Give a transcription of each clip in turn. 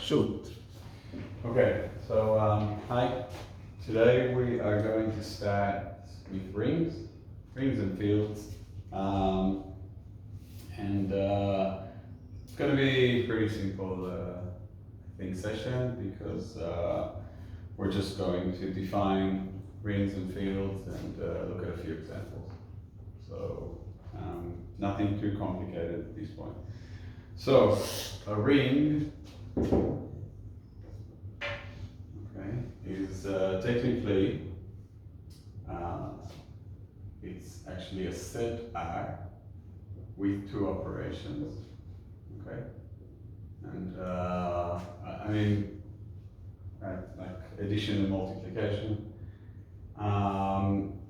shoot. Okay, so hi. Today we are going to start with rings and fields, and it's going to be a pretty simple, I think, session because we're just going to define rings and fields and look at a few examples. So nothing too complicated at this point. So a ring, is technically it's actually a set R with two operations. Okay, and I mean, right, like addition and multiplication.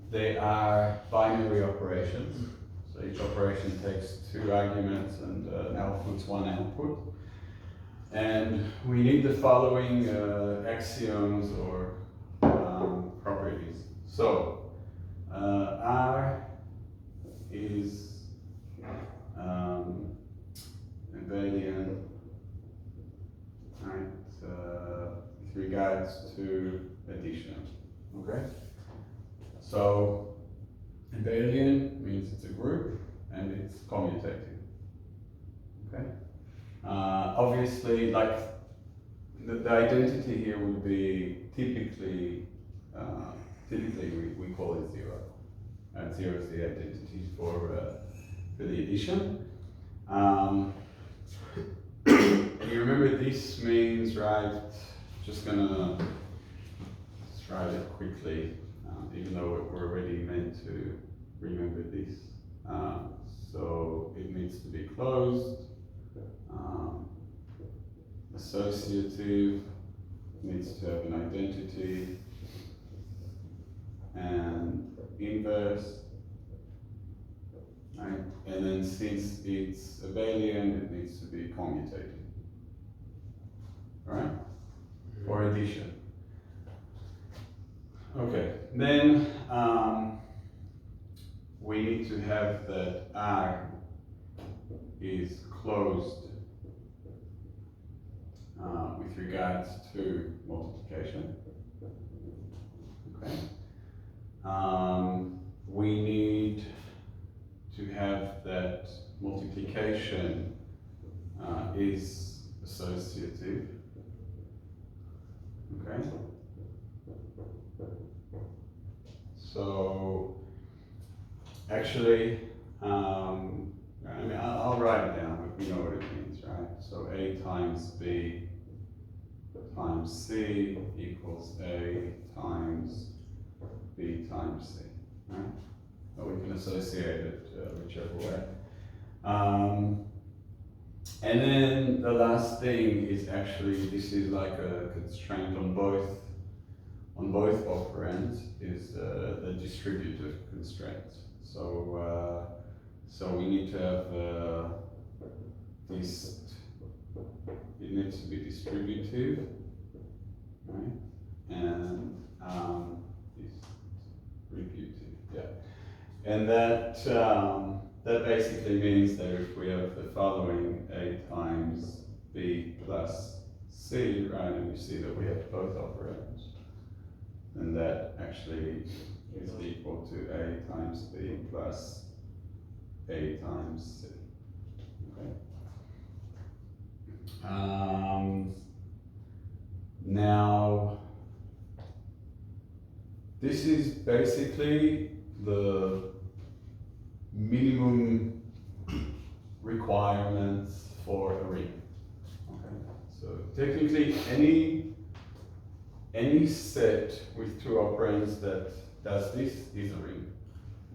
They are binary operations. So each operation takes two arguments and outputs one output. And we need the following axioms or properties. So R is abelian, right, with regards to addition. Okay? So abelian means it's a group and it's commutative. Okay? Obviously, like the identity here would be typically we call it zero, and zero is the identity for the addition. You remember this means, right? Just gonna try it quickly, even though we're already meant to remember this. So it needs to be closed. Associative needs to have an identity, and inverse, right? And then since it's abelian, it needs to be commutative, right? Or addition. Okay, then we need to have that R is closed with regards to multiplication. Okay. We need to have that multiplication is associative. Okay. So actually, I mean, I'll write it down, but we know what it means, right? So A times B times C equals A times B times C, right? Or we can associate it whichever way. And then the last thing is actually, this is like a constraint on both operands, is the distributive constraint. So we need to have this, it needs to be distributive, right? And distributive, yeah. And that basically means that if we have the following A times B plus C, right, and we see that we have both operands, then that actually is equal to A times B plus A times C. Okay. Now, this is basically the minimum requirements for a ring. Okay. So technically, any set with two operands that does this is a ring.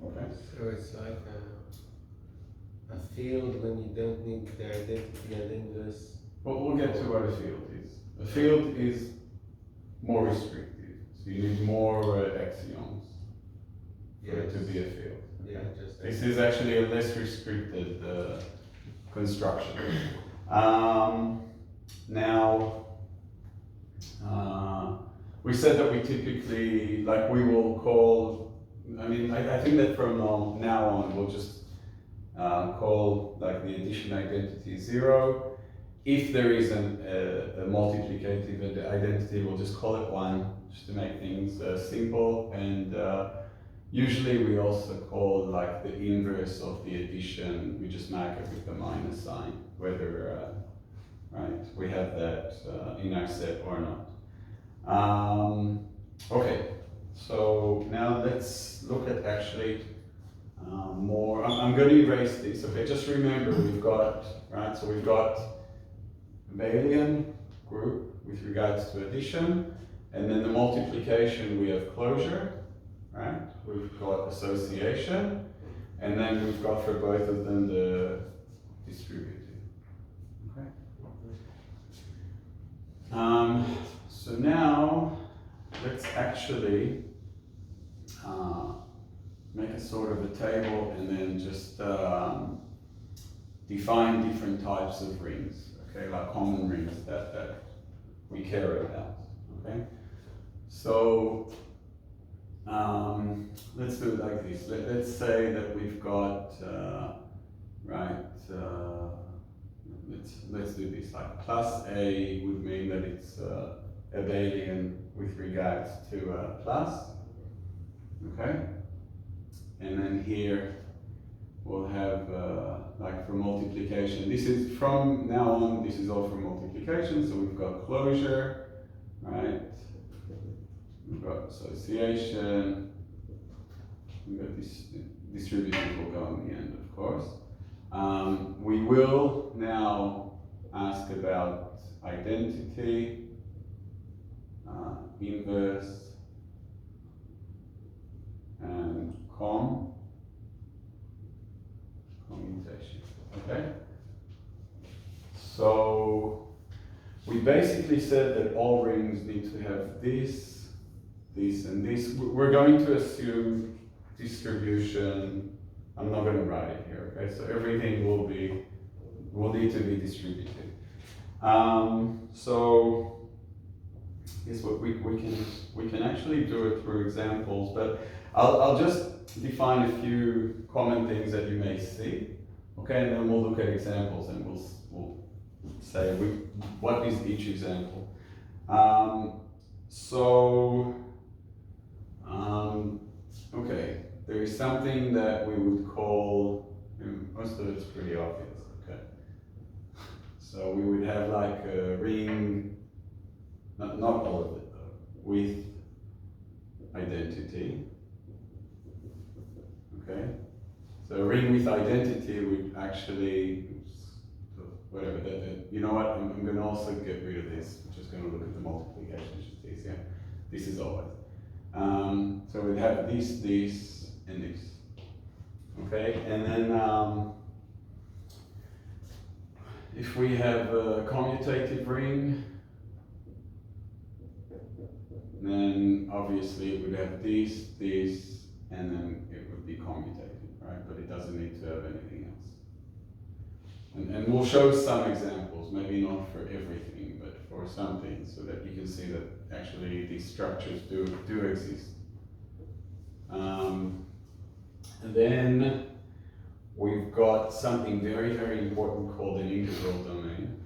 Okay. So it's like a field when you don't need the identity and inverse. Well, we'll get to what a field is. A field is more restrictive, so you need more axioms for it to be a field. Yeah, just this is actually a less restricted construction. Now, we said that we typically, like we will call, I mean, I think that from now on, we'll just call like the addition identity 0, if there is a multiplicative identity, we'll just call it 1, just to make things simple. And usually we also call like the inverse of the addition, we just mark it with the minus sign, whether right, we have that in our set or not. Okay, so now let's look at actually more. I'm going to erase this. Okay, just remember we've got, right, so we've got abelian group with regards to addition, and then the multiplication we have closure, right? We've got association, and then we've got for both of them the distributive. Okay. So now let's actually make a sort of a table and then just define different types of rings, okay, like common rings that we care about, okay? So let's do it like this. Let's say that we've got, right, let's do this, like plus A would mean that it's abelian with regards to plus, okay? And then here we'll have like for multiplication, this is from now on, this is all for multiplication, so we've got closure, right? We've got association, we've got this distributive will go in the end, of course. We will now ask about identity, inverse, and commutation, okay? So we basically said that all rings need to have this, this, and this. We're going to assume distribution. I'm not going to write it here, okay? So everything will need to be distributed. So yes, we can actually do it through examples, but I'll just define a few common things that you may see, okay? And then we'll look at examples and we'll say what is each example. Okay, there is something that we would call, most of it's pretty obvious, okay? So we would have like a ring, not all of it though, with identity, okay? So a ring with identity would actually, whatever, you know what, I'm going to also get rid of this. I'm just going to look at the multiplication, it's just easier. This is always. So we'd have this, and this, okay? And then if we have a commutative ring, then obviously it would have this, and then it would be commutative, right? But it doesn't need to have anything else. And we'll show some examples, maybe not for everything, but for some things, so that you can see that actually these structures do exist. And then we've got something very, very important called an integral domain.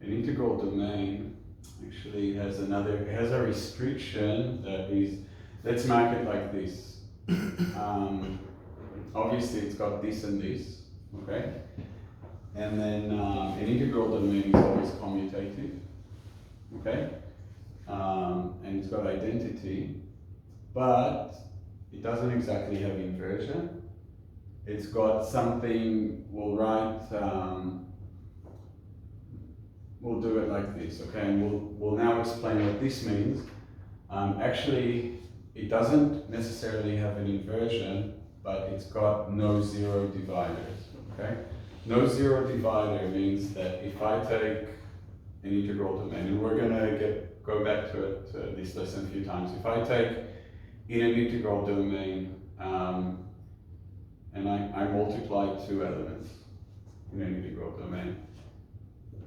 An integral domain actually has a restriction that is, let's mark it like this. Obviously it's got this and this, okay? And then an integral domain is always commutative, okay? And it's got identity, but it doesn't exactly have inversion. It's got something, we'll write, we'll do it like this, okay? And we'll now explain what this means. Actually, it doesn't necessarily have an inversion, but it's got no zero dividers, okay? No zero divider means that if I take an integral domain, and we're gonna go back to it, this lesson a few times. If I take in an integral domain, and I multiply two elements in an integral domain,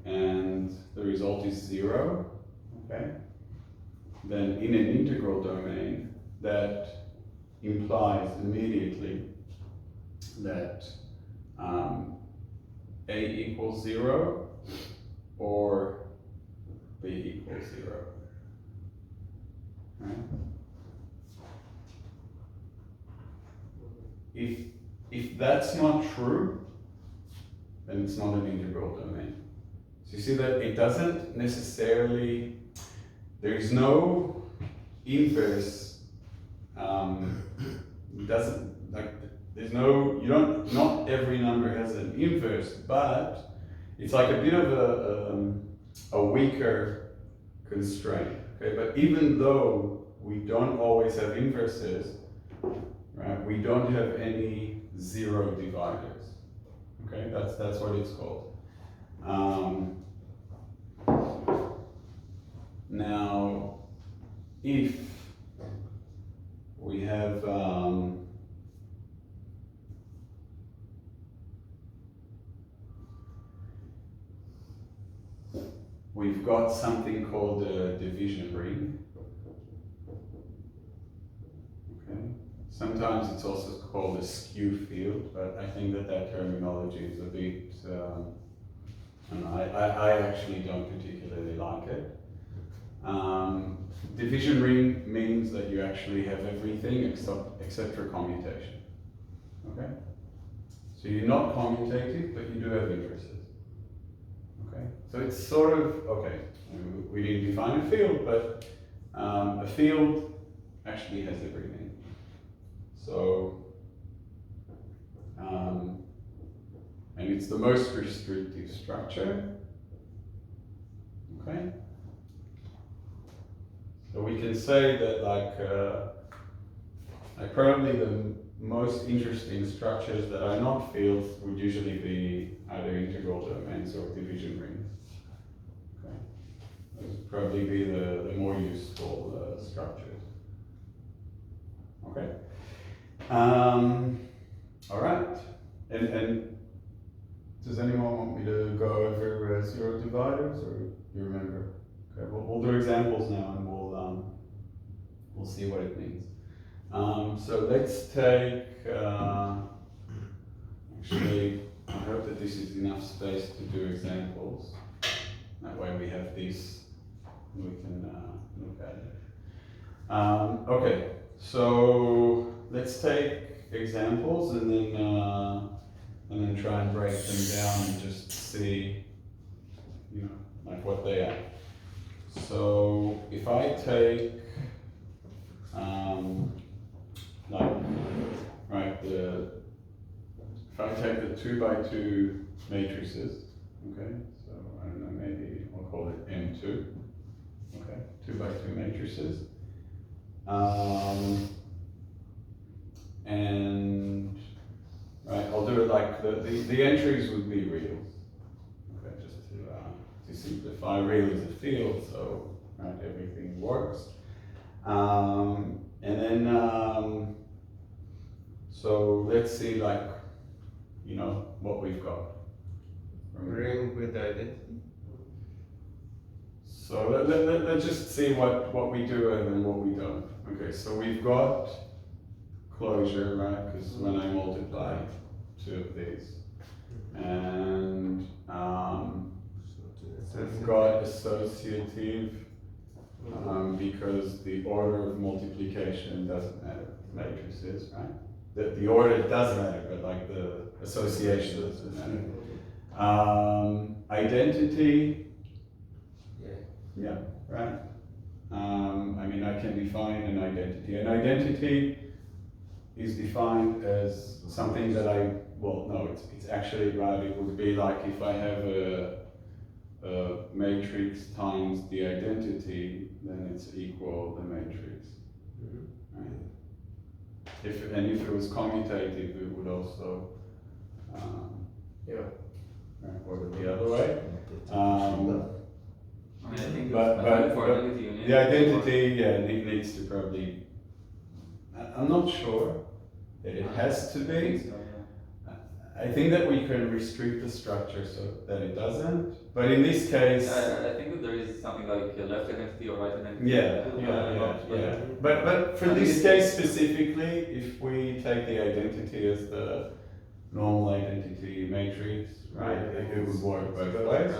and the result is 0, okay? Then in an integral domain, that implies immediately that A equals 0 or B equals 0. Right? If that's not true, then it's not an integral domain. So you see that it doesn't necessarily, there is no inverse, doesn't, like, there's no, you don't, not every number has an inverse, but it's like a bit of a weaker constraint, okay? But even though we don't always have inverses, right, we don't have any zero dividers, okay? That's what it's called. Now, if we have we've got something called a division ring. Okay. Sometimes it's also called a skew field, but I think that terminology is a bit. I actually don't particularly like it. Division ring means that you actually have everything except for commutation. Okay? So you're not commutative, but you do have inverses. Okay? So it's sort of, okay, we didn't define a field, but a field actually has everything. So, and it's the most restrictive structure. Okay? So we can say that like probably the most interesting structures that are not fields would usually be either integral domains or division rings. Okay? Those would probably be the more useful structures. Okay? All right. And does anyone want me to go over zero dividers, or you remember? Okay, we'll do examples now, and we'll see what it means. So let's take. Actually, I hope that this is enough space to do examples. That way, we have this. We can look at it. Okay, so let's take examples, and then try and break them down and just see, you know, like what they are. So if I take, if I take the 2 by 2 matrices, okay, so I don't know, maybe I'll call it M2, okay, 2 by 2 matrices, and right, I'll do it like the entries would be reals. Okay, just to simplify, real is a field, so right, everything works. And then so let's see, like, you know, what we've got. Ring with identity. So let's just see what we do and then what we don't. Okay, so we've got closure, right? Because when I multiply 2 of these, and we've got associative because the order of multiplication doesn't matter. Matrices, right? The order does matter, but like the association doesn't matter. Identity. Yeah, right. I mean, I can define an identity. An identity is defined as something that it's actually, right, it would be like if I have a matrix times the identity, then it's equal the matrix. Right? If it was commutative, it would also work the other way. I think but the identity needs to probably, I'm not sure that it has to be. I think that we can restrict the structure so that it doesn't, but in this case, I think that there is something like a left identity or right identity. Yeah. But for this case specifically, if we take the identity as the normal identity matrix, right? It would work both ways.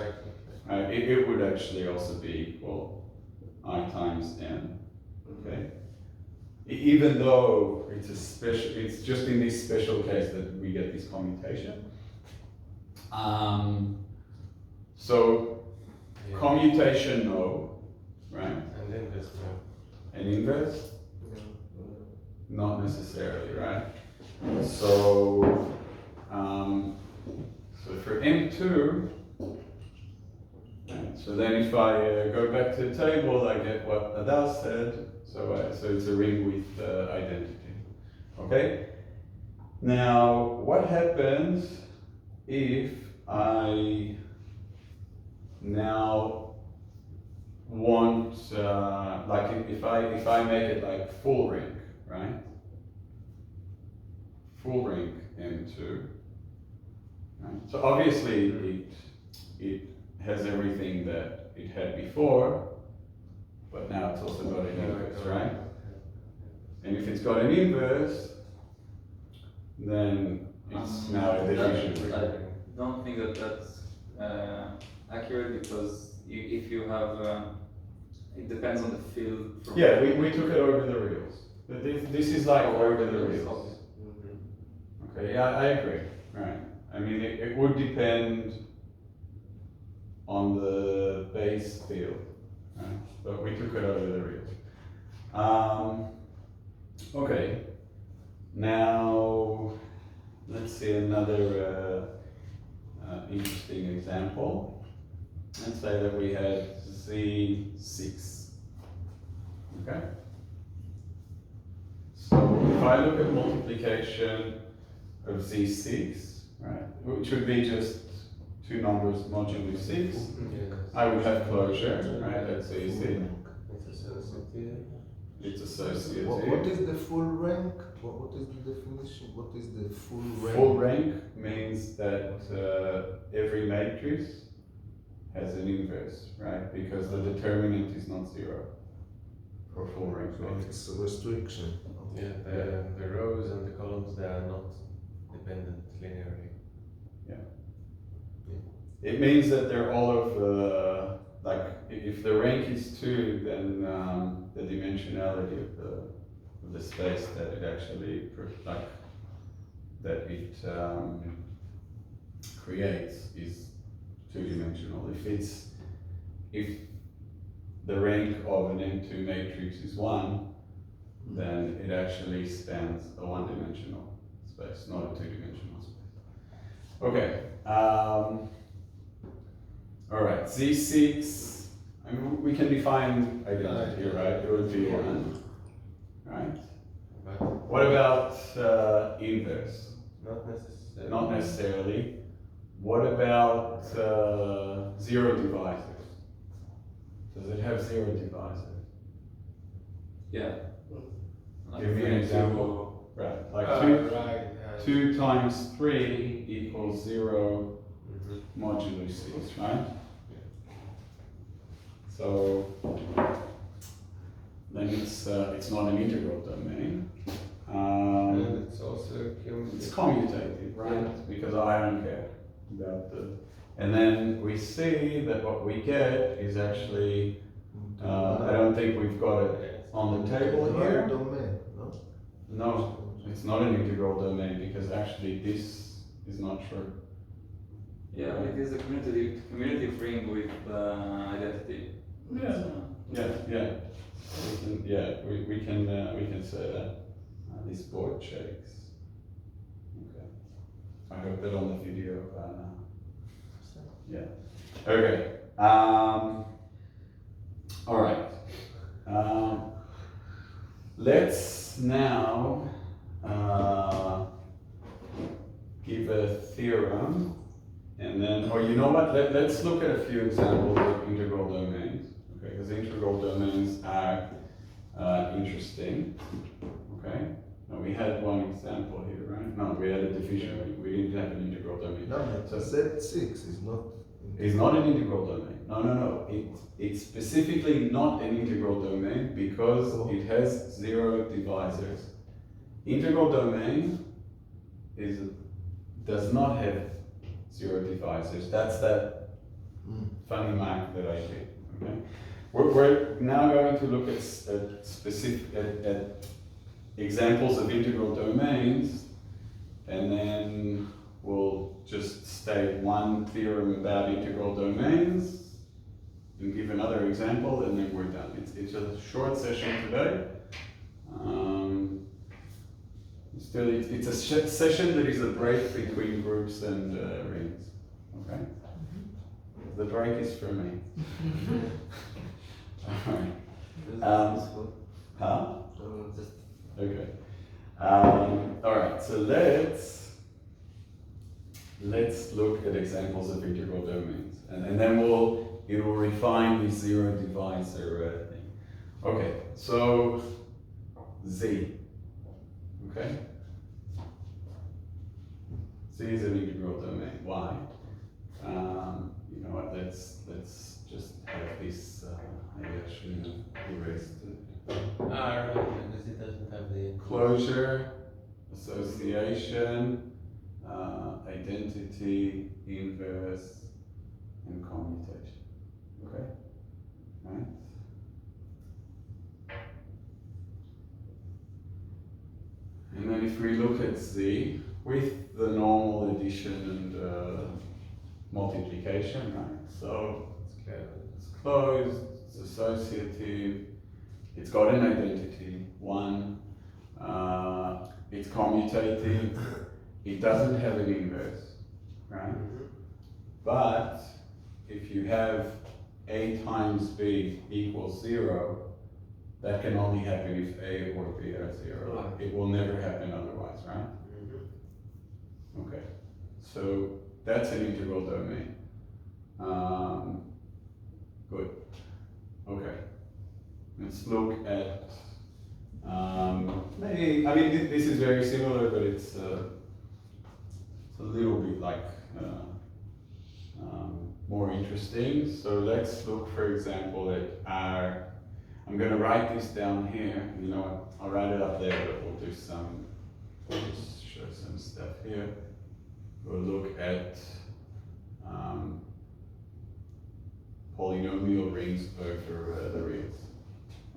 Right. It would actually also be equal I times n, okay? Even though it's just in this special case that we get this commutation. So Yeah. commutation no, right? And then there's no. And inverse? Not necessarily, right? So, so for M2, right, so then if I go back to the table, I get what Adele said. So it's a ring with identity. Okay? Now, what happens if I now want, like if I make it like full ring, right? Full ring M2. Right? So obviously it has everything that it had before, but now it's also got an inverse, right? And if it's got an inverse, then it's now a division. I don't think that that's accurate, because if you have, it depends on the field. Yeah, we took it over the reals. But this is like over the reals. Okay, yeah, I agree. Right. I mean, it would depend on the base field, right? But we took it over the reals. Okay. Now, let's see another interesting example. Let's say that we had Z6. Okay. So if I look at multiplication of Z6, right, which would be just two numbers modulo 6, Yes. I would have closure, right, at Z6. It's associative. It's associative. What is the full rank? What is the definition? What is the full rank? Full rank means that every matrix has an inverse, right? Because the determinant is not zero for full rank So matrix. it's a restriction. Yeah, the rows and the columns, they are not dependent linearly. It means that they're all of like if the rank is 2, then the dimensionality of the space that it actually creates is 2-dimensional. If the rank of an M2 matrix is 1, then it actually spans a 1-dimensional space, not a 2-dimensional space. Okay. All right, Z6, I mean, we can define identity, right? It would be 1, right? But What about inverse? not necessarily. Not necessarily. What about 0 divisors? Does it have 0 divisors? Yeah. Give me an example. Right, like 2 times 3 equals 0 modulo 6, right? So then it's not an integral domain. And it's also cumulative. It's commutative, right? Because I don't care about the. And then we see that what we get is actually, I don't think we've got it on the table here. Domain, no? No, it's not an integral domain because actually this is not true. Yeah, it is a commutative ring with identity. Yeah. Yeah. We can say that. This board shakes. Okay. I hope that on the video. Yeah. Okay. All right. Let's now give a theorem, and then, or you know what? Let's look at a few examples of integral domains. Okay, because integral domains are interesting. Okay. Now we had one example here, right? No, we had a division. We didn't have an integral domain. No, So Z6 is not. it's not an integral domain. No. It's specifically not an integral domain because it has 0 divisors. Integral domain is does not have 0 divisors. That's that funny mark that I did. Okay, we're now going to look at at examples of integral domains, and then we'll just state one theorem about integral domains and give another example, and then we're done. It's a short session today. It's a session that is a break between groups and rings. Okay? The break is for me. Alright. Huh? Okay. Alright, so let's look at examples of integral domains. And then it will refine the 0 divisor thing. Okay, so Z. Okay? Z is an integral domain. Why? You know what? Let's just have this. I actually erased it. R, because it doesn't have the Closure, association, identity, inverse, and commutation. Okay? Right? And then if we look at Z with the normal addition and multiplication, right? So it's closed, it's associative, it's got an identity, 1, it's commutative, it doesn't have an inverse, right? But if you have A times B equals 0, that can only happen if A or B are 0. It will never happen otherwise, right? Okay, so that's an integral domain. Good. Okay. Let's look at maybe. I mean, this is very similar, but it's a little bit like more interesting. So let's look, for example, at R. I'm going to write this down here. You know what? I'll write it up there, but we'll do some. We'll just show some stuff here. We'll look at polynomial rings over the rings.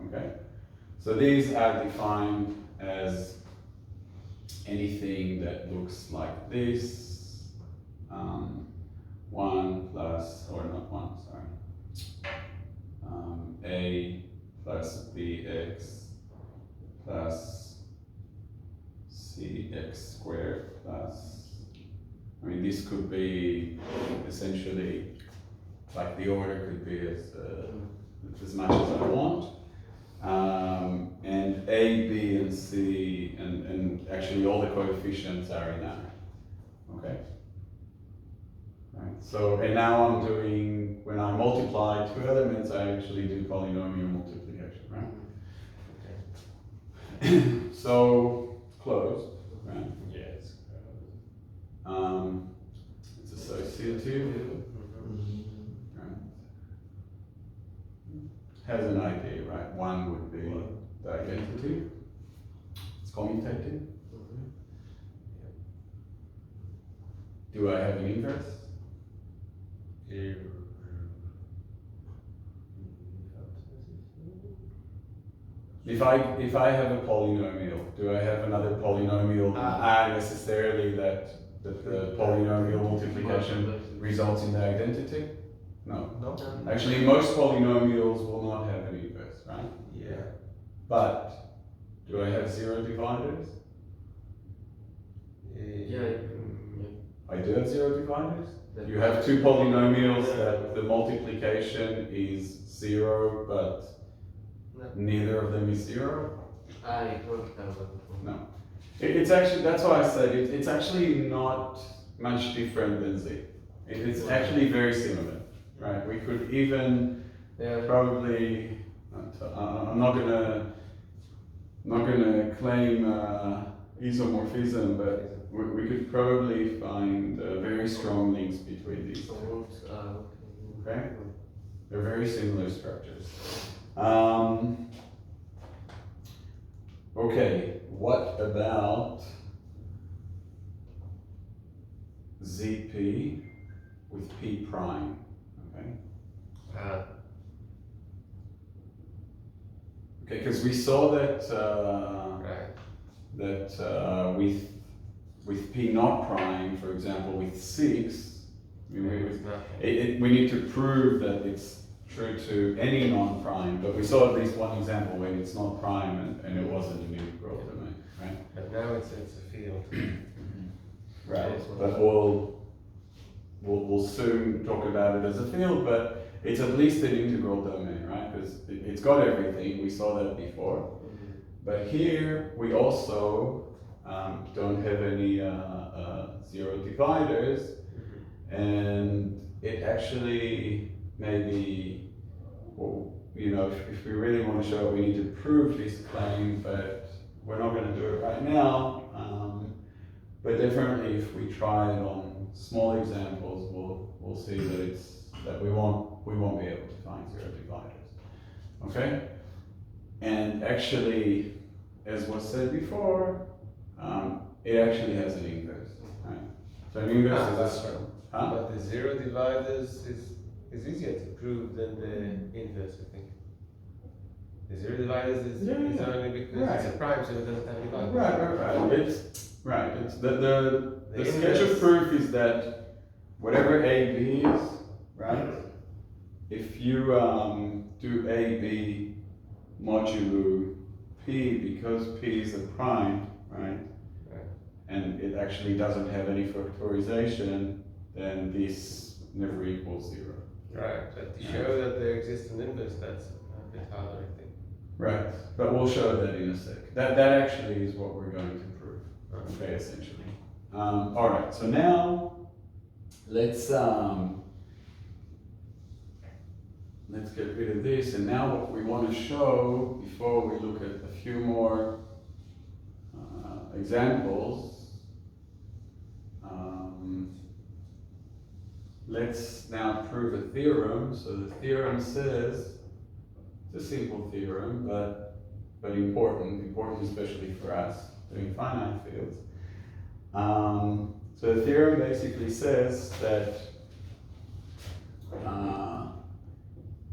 Okay? So these are defined as anything that looks like this. 1 plus, or not 1, sorry. A plus bx plus cx squared plus, I mean, this could be essentially, like the order could be as much as I want. And A, B, and C, and actually all the coefficients are in R. Okay? Right. So, and now I'm doing, when I multiply two elements, I actually do polynomial multiplication, right? Okay. So, closed, right? Yes. It's associative. Right. Has an idea, right? 1 would be the identity. It's commutative. Do I have an inverse? If I have a polynomial, do I have another polynomial necessarily that the polynomial multiplication results in the identity? No. No? Actually, most polynomials will not have an inverse, right? Yeah. But do I have 0 dividers? I do have 0 dividers. You have two polynomials that the multiplication is 0, but neither of them is 0. No. It's actually, that's why I said it's actually not much different than Z. It's actually very similar, right? We could even probably, I'm not gonna claim isomorphism, but we could probably find very strong links between these two. Okay? They're very similar structures. Okay, what about ZP with P prime, okay? Ah, Okay, because we saw that right. with P not prime, for example, with 6, we Nothing. we need to prove that it's true to any non-prime, but we saw at least one example when it's not prime and it wasn't an integral domain, right? But now it's a field. Right, Also. but we'll soon talk about it as a field, but it's at least an integral domain, right? Because it's got everything, we saw that before. But here we also don't have any zero dividers, and it actually maybe, well, you know, if we really want to show it, we need to prove this claim, but we're not going to do it right now. But definitely, if we try it on small examples, we'll see that we won't be able to find zero dividers. Okay, and actually, as was said before, it actually has an inverse. Right? So an inverse is That's a right. huh? But the zero dividers is easier to prove than the inverse, I think. The zero dividers is only because it's a prime, so it doesn't have dividers. Right. It's the The sketch of inverse. proof is that whatever AB is, right? If you do AB modulo P, because P is a prime, right? And it actually doesn't have any factorization, then this never equals 0. Right, but to show that there exists an inverse, that's a bit harder, I think. Right, but we'll show that in a sec. That actually is what we're going to prove. Okay, essentially. All right, so now let's get rid of this. And now what we want to show before we look at a few more examples. Let's now prove a theorem. So the theorem says, it's a simple theorem, but important especially for us doing finite fields. So the theorem basically says that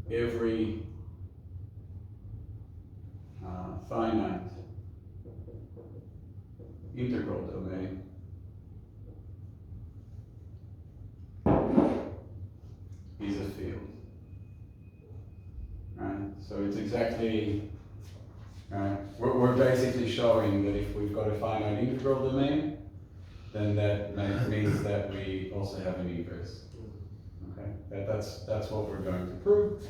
every finite integral domain is a field. Right? So it's exactly, right? We're basically showing that if we've got a finite integral domain, then that means that we also have an inverse. Okay, that's what we're going to prove.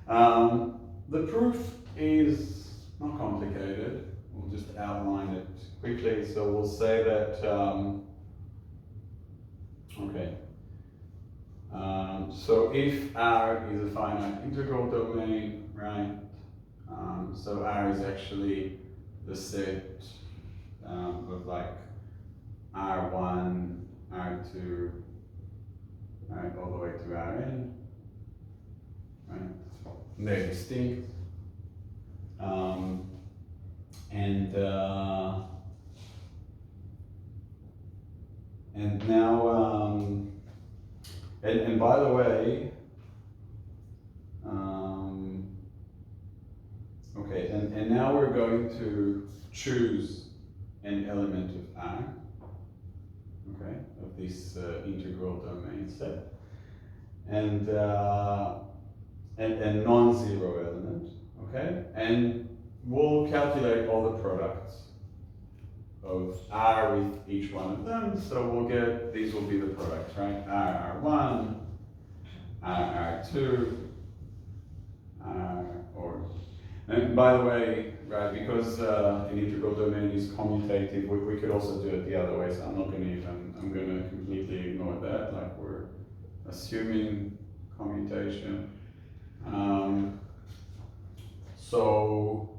The proof is not complicated. We'll just outline it quickly. So we'll say that, so if R is a finite integral domain, right? So R is actually the set of like R1, R2, right, all the way to Rn, right? And they're distinct. And now, and by the way, okay, and now we're going to choose an element of R, okay, of this integral domain set, and non-zero element, okay, and we'll calculate all the products of R with each one of them, so we'll get, these will be the products, right, R1, R2, and by the way, right, because an integral domain is commutative, we could also do it the other way, so I'm not going to even, I'm going to completely ignore that, like we're assuming commutation. So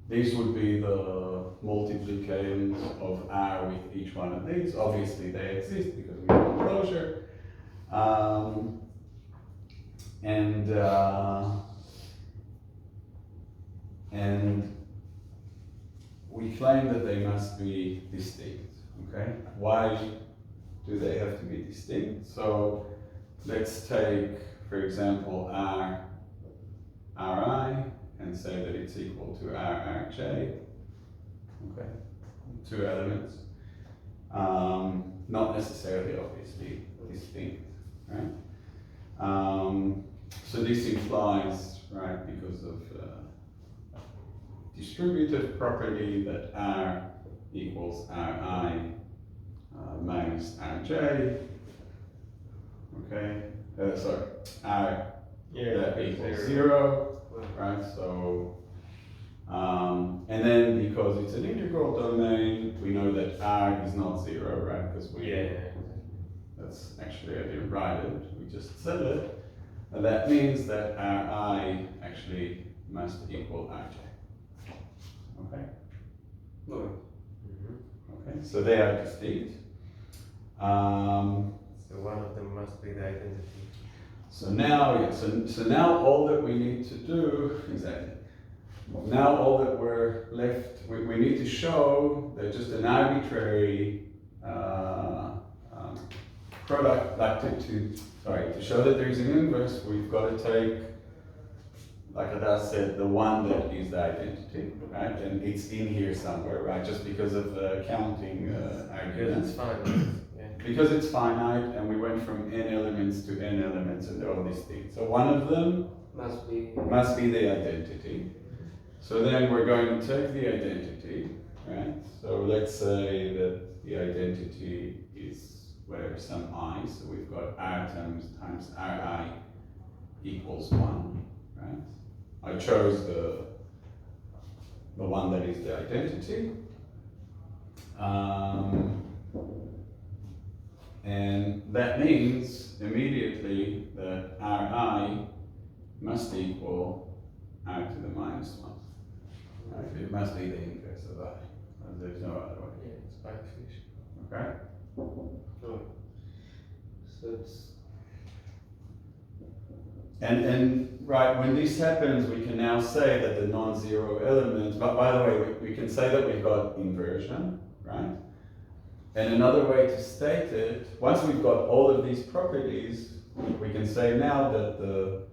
these would be the multiplications of R with each one of these. Obviously they exist because we have closure. And we claim that they must be distinct, okay? Why do they have to be distinct? So let's take, for example, Ri and say that it's equal to Rj. Okay, two elements. Not necessarily obviously distinct, right? So this implies, right, because of distributive property that R equals Ri minus Rj. Okay, sorry, R that equals 0, right? So, and then because it's an integral domain, we know that R is not 0, right? Because that's actually, I didn't write it, we just said it. And that means that Ri actually must equal Rj. Okay? Okay, so they are distinct. So one of them must be the identity. So now, yeah, so now all that we need to do, exactly. Now all that we're left, we need to show that just an arbitrary product, like to show that there is an inverse, we've got to take, like Adas said, the one that is the identity, right? And it's in here somewhere, right? Just because of the counting argument. Because it's finite. Yeah. Because it's finite, and we went from n elements to n elements, and they're all distinct. So one of them Must be. must be the identity. So then we're going to take the identity, right? So let's say that the identity is whatever, some I. So we've got R times Ri equals 1, right? I chose the one that is the identity. And that means immediately that Ri must equal R to the minus 1. Right? It must be the inverse of I. There's no other way. Yeah, it's by definition. Okay? So it's. And right, when this happens, we can now say that the non-zero element, but by the way, we can say that we've got inversion, right? And another way to state it, once we've got all of these properties, we can say now that the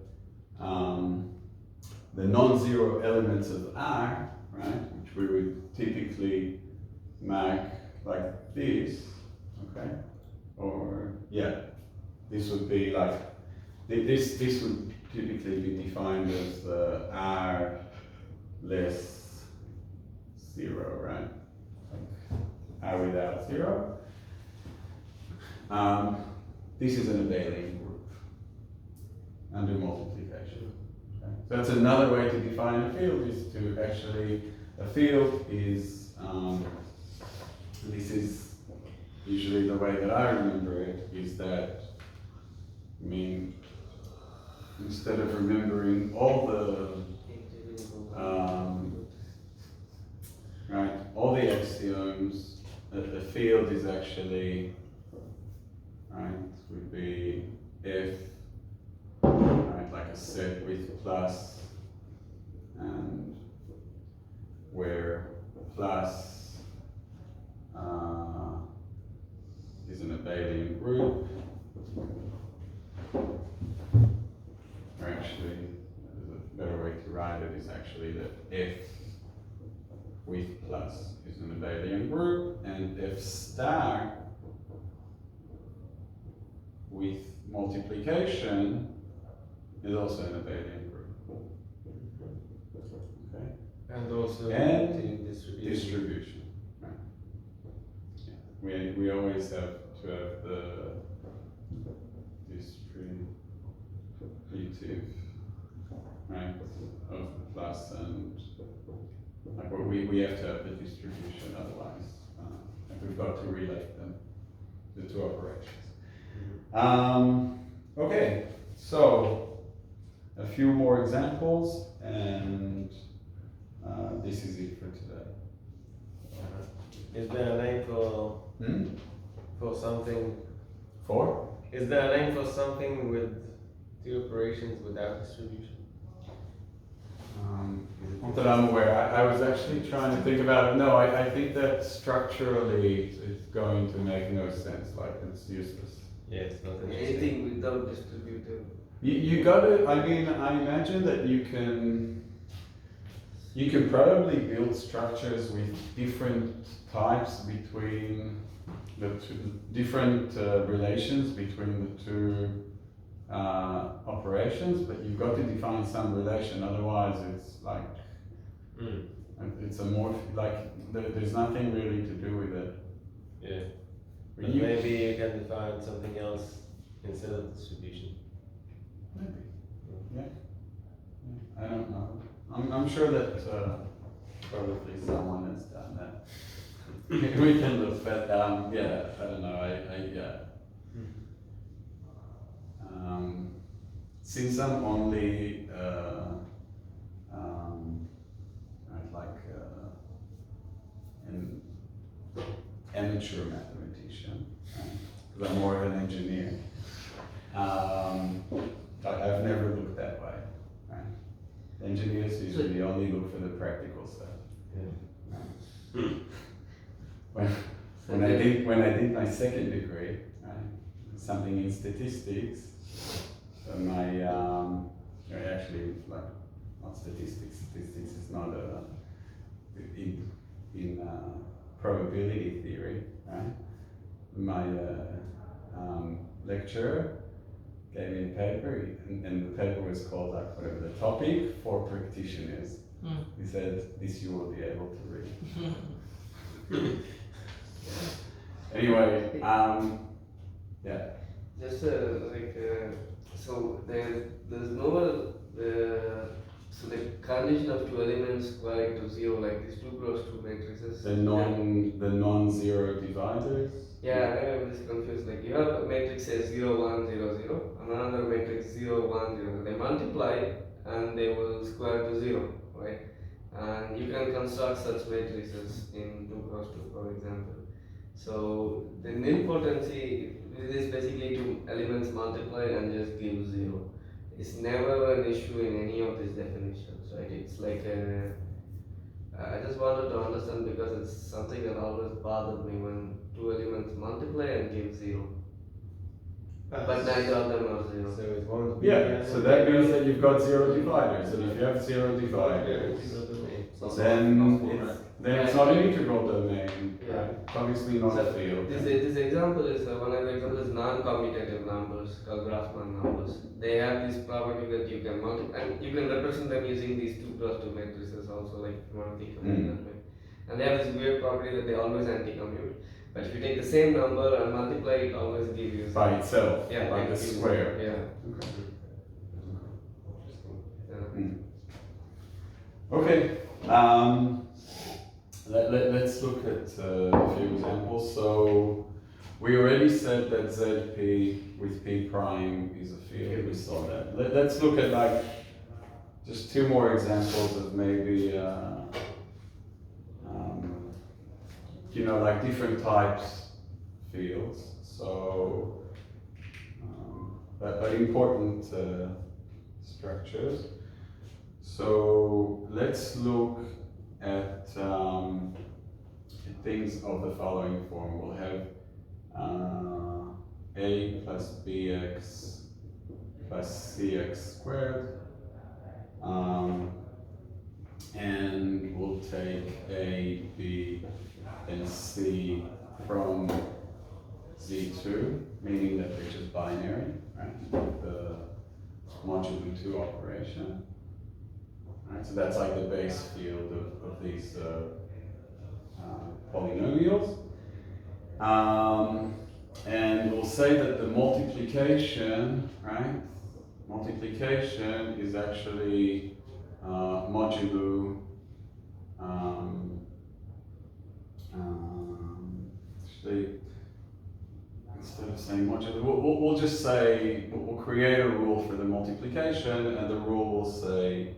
non-zero elements of R, right, which we would typically make like this, okay? Or, yeah, this would be like, this would typically be defined as R less 0, right? R without 0. This is an abelian group under multiplication. Okay? So that's another way to define a field, is to actually, a field is, this is usually the way that I remember it, is that, I mean, instead of remembering all the, right, all the axioms, the field is actually, right, would be if, right, like a set with plus, and where plus is an abelian group. Or actually, a better way to write it is actually that if with plus is an abelian group, and if star with multiplication is also an abelian group. Okay? And also And distribution. Distribution. Right. Yeah. We always have to have the distributive, right, of the plus, and like we have to have the distribution, otherwise like we've got to relate them, the two operations. Okay, so a few more examples, and this is it for today. Is there a name for something? Four? Is there a name for something with two operations without distribution? Is it Not that I'm aware. I was actually trying to think about it. No, I think that structurally it's going to make no sense. Like it's useless. Yeah, it's not interesting. Anything without distributive. You got to. I mean, I imagine that you can probably build structures with different types between the two, different relations between the two operations, but you've got to define some relation. Otherwise, it's like it's a more like there's nothing really to do with it. Yeah. But But maybe you can define something else instead of distribution. Maybe. Yeah. I don't know. I'm sure that probably someone has done that. We can look, but yeah, I don't know. Yeah. Since I'm only like an amateur mathematician, because I'm more of an engineer. I've never looked that way. Right? Engineers usually only look for the practical stuff. Yeah. When I did my second degree, right, something in statistics, my actually like not statistics. Statistics is not in probability theory, right? My lecturer gave me a paper, and the paper was called like whatever the topic for practitioners. He said, "This you will be able to read." Anyway, yeah. Just so there's no so the condition of two elements squaring to zero, like these 2 cross 2 matrices. The non-zero dividers. Yeah, I'm just confused. Like you have a matrix as 0, 1, 0, 0, and another matrix 0, 1, 0. They multiply and they will square to 0, right? And you can construct such matrices in 2 cross 2, for example. So the nilpotency is basically two elements multiply and just give 0. It's never an issue in any of these definitions, right? It's like I just wanted to understand because it's something that always bothered me when 2 elements multiply and give 0. But neither of them are 0. So it won't be. Yeah, so that means that you've got 0 dividers, and if you have 0 dividers, then it's not an integral domain, Yeah. right? Obviously not a field. This example is one of the examples is non-commutative numbers called Grassmann numbers. They have this property that you can multiply, and you can represent them using these 2 cross 2 matrices also, like if you want to think of it that way. And they have this weird property that they always anti-commute. But if you take the same number and multiply it, always give you By itself, yeah, by it the gives you- square. Yeah. Okay, let's look at a few examples. So we already said that ZP with P prime is a field, we saw that. Let's look at like just 2 more examples of maybe, like different types fields. So, but important structures. So let's look at things of the following form. We'll have a plus bx plus cx squared, and we'll take a, b, and c from Z2, meaning that they're just binary, right? The modulo 2 operation. Right, so that's like the base field of these polynomials. And we'll say that the multiplication, right? Multiplication is actually modulo, actually, instead of saying modulo, we'll just say, we'll create a rule for the multiplication, and the rule will say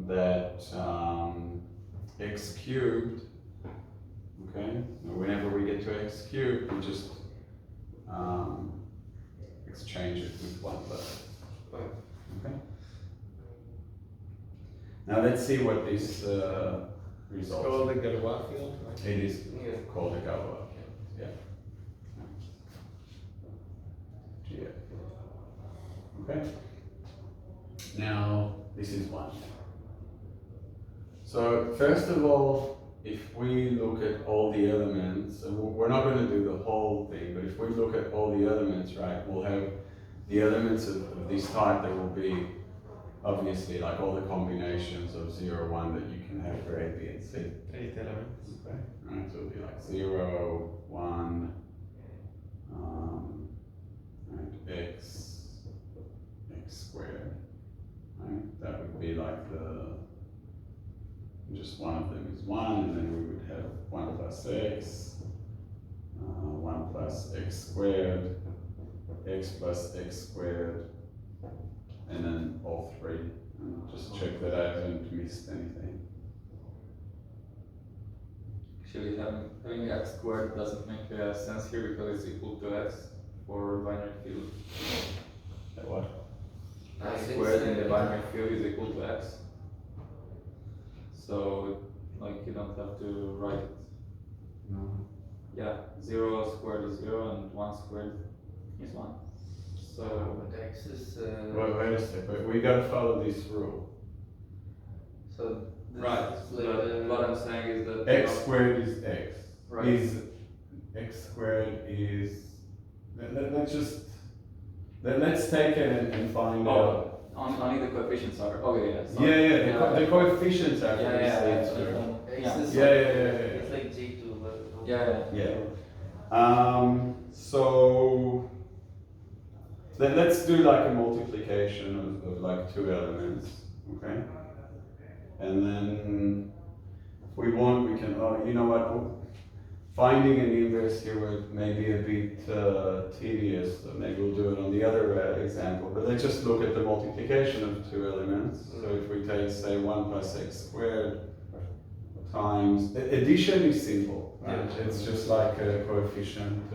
that x cubed, okay, whenever we get to x cubed, we just exchange it with 1 left. Okay. Now let's see what this It's results. called the Galois field, right? It is Yeah. called a Galois. Yeah. GF. Okay. Now this is one. So first of all, if we look at all the elements, and we're not going to do the whole thing, but if we look at all the elements, right, we'll have the elements of this type. There will be obviously like all the combinations of 0, 1 that you can have for A, B, and C. 8 elements. Okay, right, so it'll be like 0, 1, right, x squared, right? That would be like just one of them is 1, and then we would have 1 plus x, 1 plus x squared, x plus x squared, and then all three. And just check that I haven't missed anything. Actually, having x squared doesn't make sense here because it's equal to x for binary field. That what? X squared in the binary field is equal to x. So, like, you don't have to write it. No. Yeah, 0 squared is 0 and 1 squared is 1. So, But x is Wait a second, we gotta follow this rule. so this right, is like but what I'm saying is that X squared is x. Right. Is x squared is, let's take it and find out. only the coefficients are. Okay, yeah. Yeah, sorry. yeah, the coefficients are Yeah, for yeah, this yeah, too. x yeah. is Yeah, like, yeah, yeah, yeah. it's like G2 but Yeah. Yeah. So let's do like a multiplication of like 2 elements, okay? And then if we want, we can, oh, you know what? Finding an inverse here would maybe a bit tedious, so maybe we'll do it on the other example. But let's just look at the multiplication of 2 elements. So if we take, say, 1 plus x squared times, addition is simple, right? Yeah. It's just like a coefficient,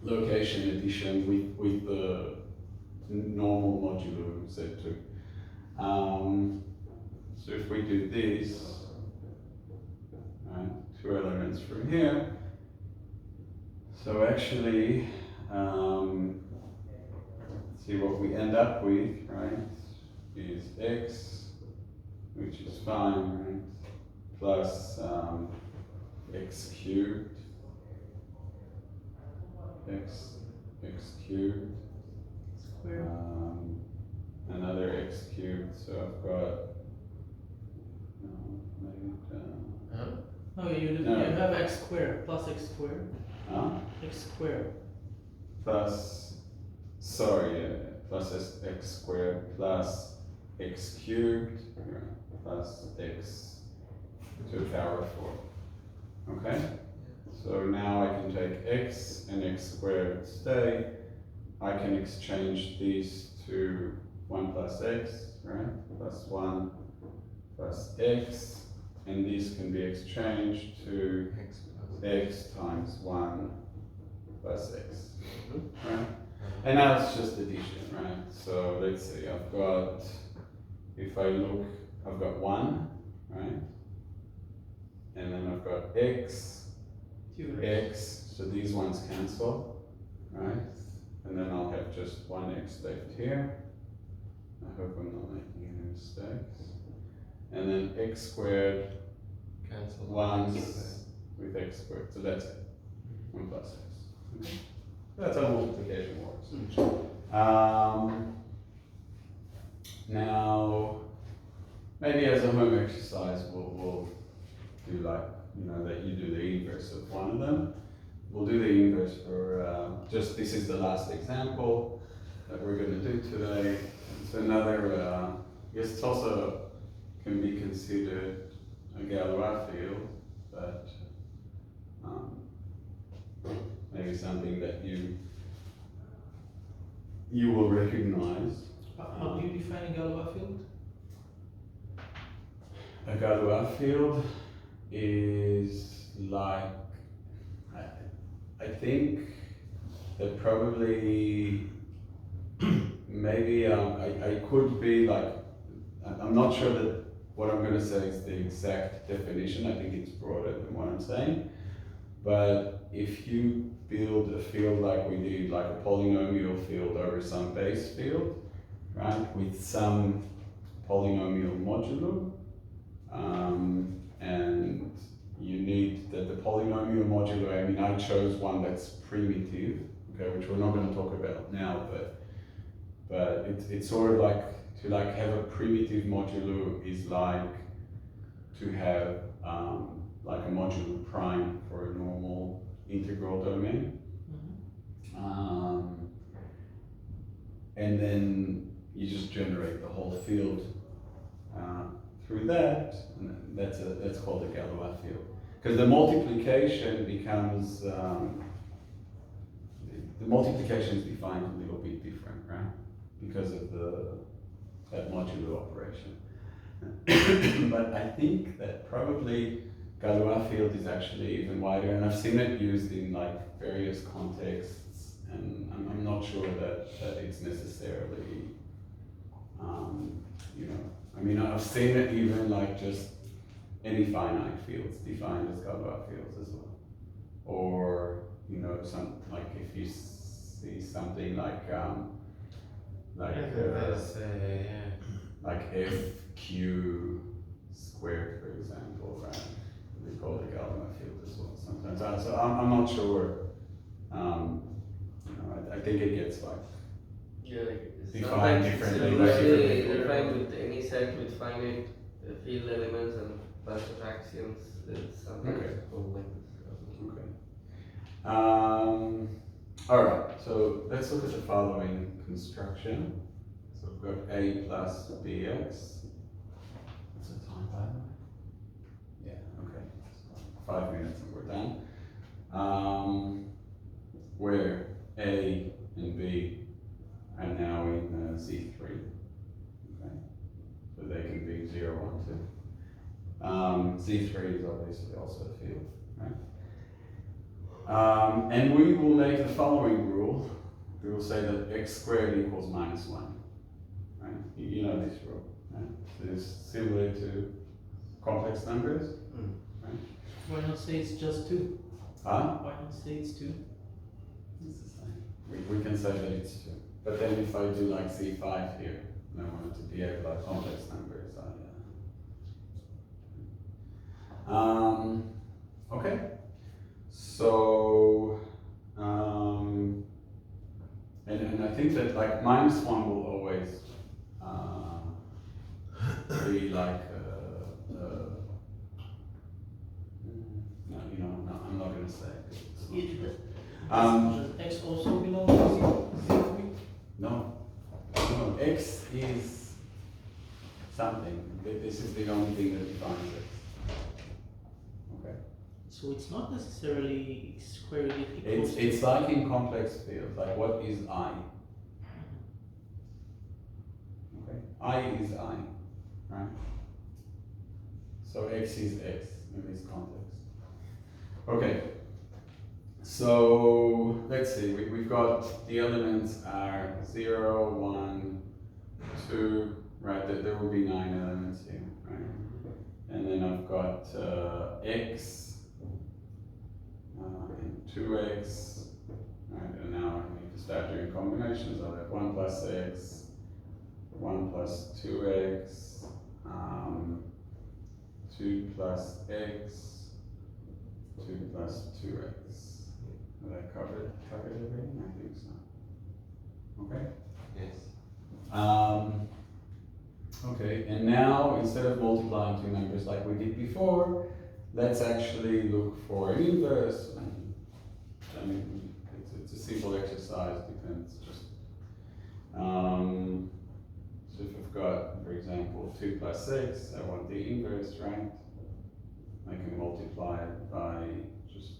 location addition with the normal modulo Z2. So if we do this, right, 2 elements from here, so actually, see what we end up with, right, is x, which is fine, right, plus x cubed, x cubed, another x cubed, so I've got, Oh, you No. have x squared plus x squared. X squared. plus, sorry, plus x squared plus x cubed plus x to the power of 4. Okay? So now I can take x and x squared stay. I can exchange these to 1 plus x, right? Plus 1 plus x. And these can be exchanged to x times 1 plus x, right? And now it's just addition, right? So let's see, I've got, if I look, I've got 1, right? And then I've got x, so these ones cancel, right? And then I'll have just 1x left here. I hope I'm not making any mistakes. And then x squared Cancel. once with x squared, so that's it, 1 plus x. Okay. That's how multiplication works. Now, maybe as a home exercise, we'll do like, that you do the inverse of one of them. We'll do the inverse for, just this is the last example that we're going to do today. It's another, I guess it's also can be considered a Galois field, but maybe something that you will recognize. How do you define a Galois field? A Galois field is like, I think that probably maybe I could be like, I'm not sure that what I'm going to say is the exact definition. I think it's broader than what I'm saying. But if you build a field like we did, like a polynomial field over some base field, right, with some polynomial modulo, and you need that the polynomial modulo, I mean, I chose one that's primitive, okay, which we're not going to talk about now, but it's sort of like, to like have a primitive modulo is like to have like a modulo prime for a normal integral domain. And then you just generate the whole field through that, and that's called a Galois field. Because the multiplication becomes, the multiplication is defined a little bit different, right? Because of that modulo operation. But I think that probably Galois field is actually even wider, and I've seen it used in like various contexts, and I'm not sure that it's necessarily, you know, I mean, I've seen it even like just any finite fields defined as Galois fields as well. Or, you know, some, like if you see something like FQ squared, for example, right? We call it a Galois field as well sometimes. So I'm not sure. You know, I think it gets like defined differently. Defined with any set with finite field elements and bunch of axioms. It's something Okay. like this. Okay. All right. So let's look at the following construction. So we've got a plus bx. What's the time, by the way? Yeah. Okay. So 5 minutes and we're done. Where a and b are now in Z3. Okay. So they can be 0, 1, 2. Z3 is obviously also a field, right? And we will make the following rule. We will say that x squared equals minus 1. Right? You know this rule, right? So it's similar to complex numbers. Right? Why not say it's just 2? Huh? Why not say it's 2? It's the same. We can say that it's 2. But then if I do like C5 here, and I want it to behave like complex numbers, okay. So, and I think that like minus 1 will always be like, no, you know, no, I'm not going to say it. It's not true. Does x also belong to Z3? No, x is something. This is the only thing that defines x. Okay. So it's not necessarily square root equals It's like in complex fields, like what is I? Okay, I is I, right? So x is x in this context. Okay, so let's see, we've got the elements are 0, 1, 2, right? There will be 9 elements here, right? And then I've got x, and 2x, right? And now I need to start doing combinations. I'll have 1 plus x, 1 plus 2x, 2 plus x, 2 plus 2x. Have I covered everything? I think so. Okay? Yes. Okay, and now instead of multiplying two numbers like we did before, let's actually look for an inverse. I mean, it's a simple exercise, depends just. So if I've got, for example, 2 plus 6, I want the inverse, right? I can multiply it by just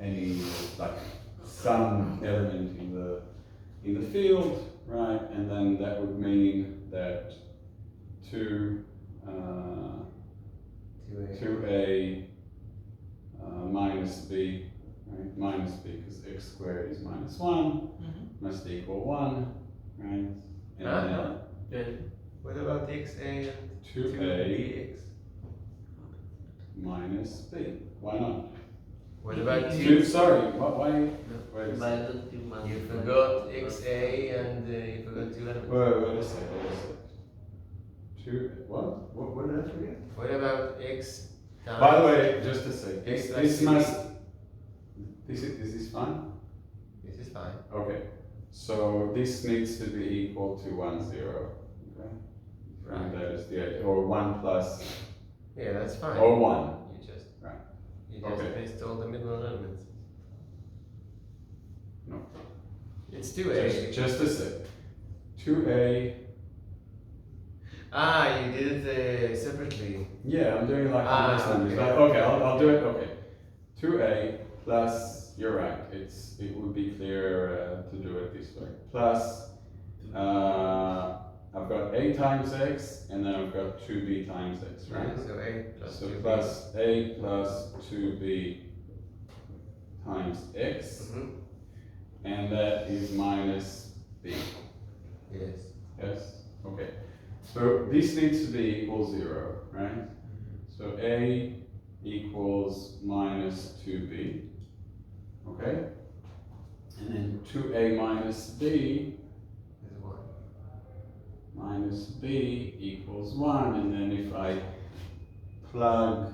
any, like, some element in the field, right? And then that would mean that 2a minus b right? Minus b, because x squared is minus 1, must equal 1, right? And then What about xa and 2a 2bx? minus b. Why not? What about Sorry, why? Wait a By second. the 2 You forgot xa and you forgot 2 elements. Wait a second. 2, what did I forget? What about x times? By the way, just a sec. X This plus must. c. Is this fine? This is fine. Okay. So this needs to be equal to 1, 0. Okay. Right. And that is the idea. Or 1 plus. Yeah, that's fine. Or 1. You just Right. You just Okay. placed all the middle elements. No. It's 2a. Just a sec. 2a. Ah, you did it separately. Yeah, I'm doing like Ah, on this one. okay. But okay, I'll do it. Okay. 2a plus. You're right. It would be clearer to do it this way. Plus. I've got a times x, and then I've got 2b times x, right? Right. So a plus So 2b. plus a plus 2b times x, and that is minus b. Yes. Yes? Okay. So this needs to be equal 0, right? So a equals minus 2b, okay? And then 2a minus b Is 1. minus b equals 1, and then if I plug,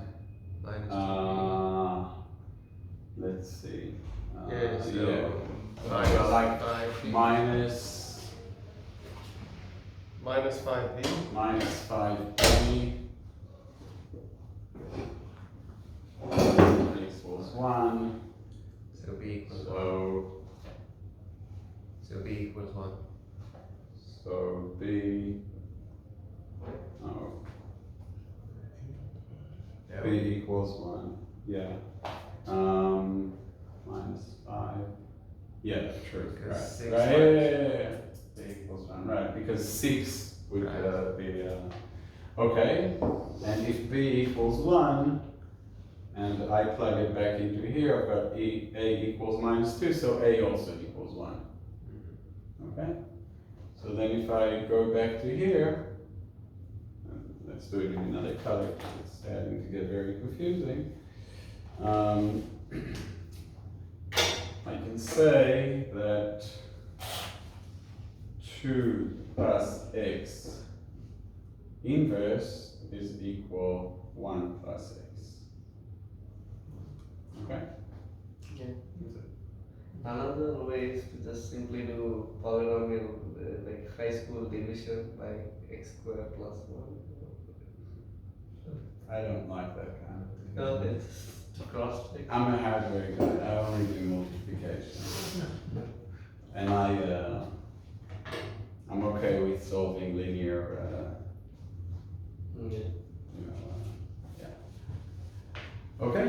Minus 2b. let's see. Yeah, so I've got like 5b. minus 5b. minus 5b equals 1. So b equals 1. So b equals 1. So b, Yeah. b equals 1, yeah. Minus 5, yeah, true, Because right. 6 Right, minus- yeah. B equals 1, right, because 6 would Right. be, okay. And if b equals 1, and I plug it back into here, I've got a equals minus 2, so a also equals 1. Okay? So then if I go back to here, let's do it in another color, it's starting to get very confusing. I can say that 2 plus x inverse is equal 1 plus x. Okay? Okay. Another way is to just simply do polynomial like high school division by x squared plus 1. I don't like that kind of No, thing. it's cross check. I'm a hardware guy, I only do multiplication. And I'm okay with solving linear, Yeah. yeah. Okay?